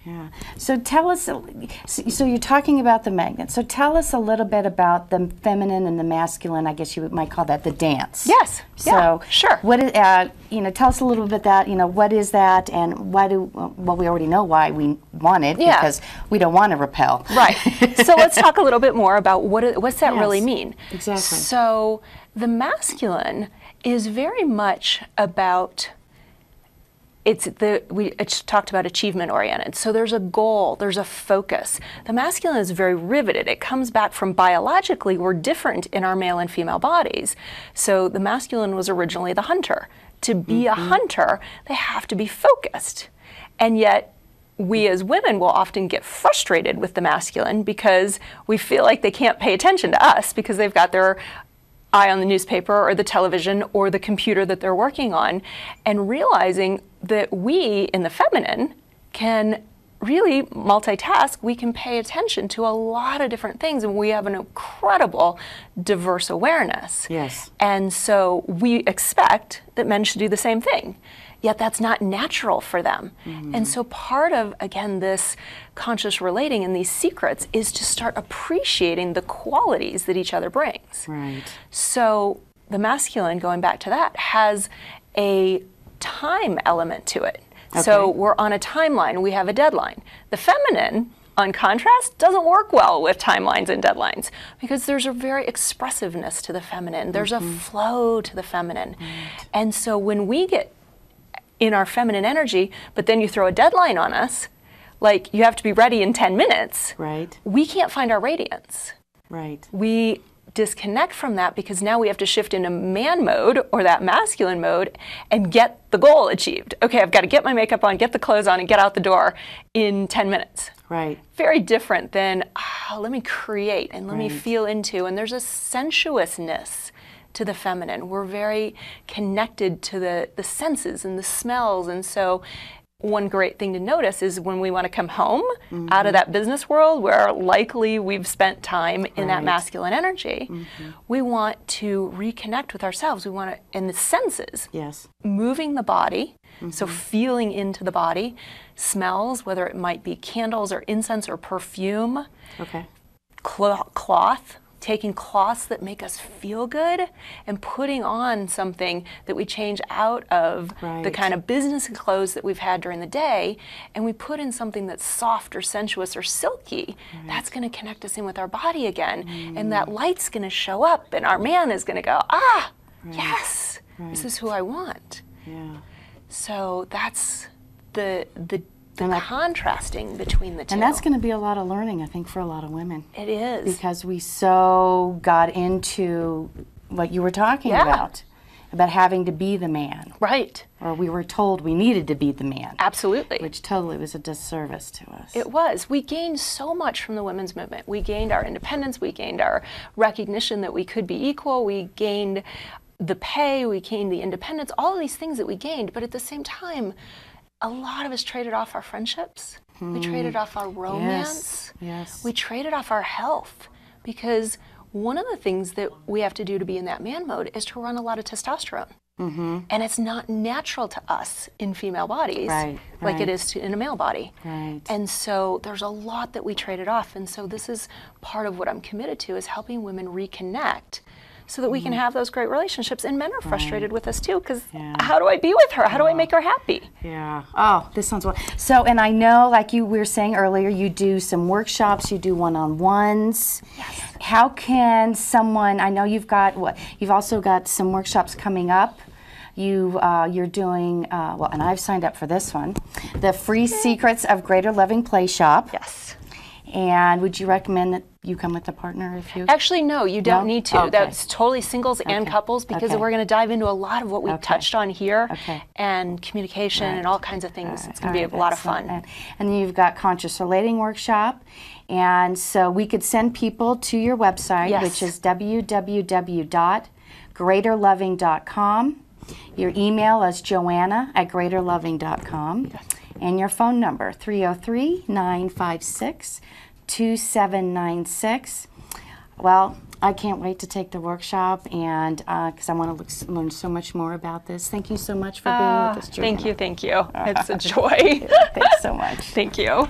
Yeah. So tell us, so you're talking about the magnet. So tell us a little bit about the feminine and the masculine. I guess you might call that the dance. Yes. So yeah, sure. What is, tell us a little bit that, what is that, and why do, well, we already know why we want it, because we don't want to repel. Right. So let's talk a little bit more about what's that really mean. Exactly. So the masculine is very much about, we talked about achievement oriented. So there's a goal, there's a focus. The masculine is very riveted. It comes back from biologically, we're different in our male and female bodies. So the masculine was originally the hunter. To be a hunter, they have to be focused. And yet we as women will often get frustrated with the masculine because we feel like they can't pay attention to us because they've got their eye on the newspaper or the television or the computer that they're working on, and realizing that we in the feminine can really multitask. We can pay attention to a lot of different things, and we have an incredible diverse awareness. Yes. And so we expect that men should do the same thing. Yet that's not natural for them. And so part of, again, this conscious relating and these secrets is to start appreciating the qualities that each other brings. Right. So the masculine, going back to that, has a time element to it. Okay. So we're on a timeline, we have a deadline. The feminine, on contrast, doesn't work well with timelines and deadlines because there's a very expressiveness to the feminine. There's a flow to the feminine. And so when we get in our feminine energy, but then you throw a deadline on us, like you have to be ready in 10 minutes, Right. we can't find our radiance. Right. We disconnect from that because now we have to shift into man mode or that masculine mode and get the goal achieved. Okay, I've got to get my makeup on, get the clothes on, and get out the door in 10 minutes. Right. Very different than, let me create and let me feel into, and there's a sensuousness to the feminine. We're very connected to the senses and the smells, and so one great thing to notice is when we want to come home out of that business world where likely we've spent time in that masculine energy, we want to reconnect with ourselves. We want to, in the senses, moving the body, so feeling into the body, smells, whether it might be candles or incense or perfume, cloth, taking cloths that make us feel good and putting on something that we change out of the kind of business clothes that we've had during the day, and we put in something that's soft or sensuous or silky. That's going to connect us in with our body again, and that light's going to show up, and our man is going to go, yes, this is who I want. So that's the contrasting between the two. And that's going to be a lot of learning, I think, for a lot of women. It is. Because we so got into what you were talking about having to be the man. Right. Or we were told we needed to be the man. Absolutely. Which totally was a disservice to us. It was. We gained so much from the women's movement. We gained our independence, we gained our recognition that we could be equal, we gained the pay, we gained the independence, all of these things that we gained, but at the same time, a lot of us traded off our friendships. We traded off our romance. We traded off our health, because one of the things that we have to do to be in that man mode is to run a lot of testosterone. And it's not natural to us in female bodies like it is in a male body. And so there's a lot that we traded off. And so this is part of what I'm committed to, is helping women reconnect so that we can have those great relationships. And men are frustrated with us too, because how do I be with her? How do I make her happy? Oh, this sounds well. So, and I know, like we were saying earlier, you do some workshops, you do one-on-ones. How can someone, I know you've got, you've also got some workshops coming up. You're doing, well, and I've signed up for this one, the Free Secrets of Greater Loving Play Shop. And would you recommend that you come with a partner if you? Actually, no, you don't need to. That's totally singles and couples, because we're going to dive into a lot of what we touched on here, and communication and all kinds of things. It's going to be a lot of fun. And then you've got Conscious Relating Workshop. And so we could send people to your website, which is www.greaterloving.com. Your email is joanna@greaterloving.com. And your phone number, 303-956-2796. Well, I can't wait to take the workshop, and because I want to learn so much more about this. Thank you so much for being with us, Joanna. Thank you. It's a joy. Thanks so much. Thank you.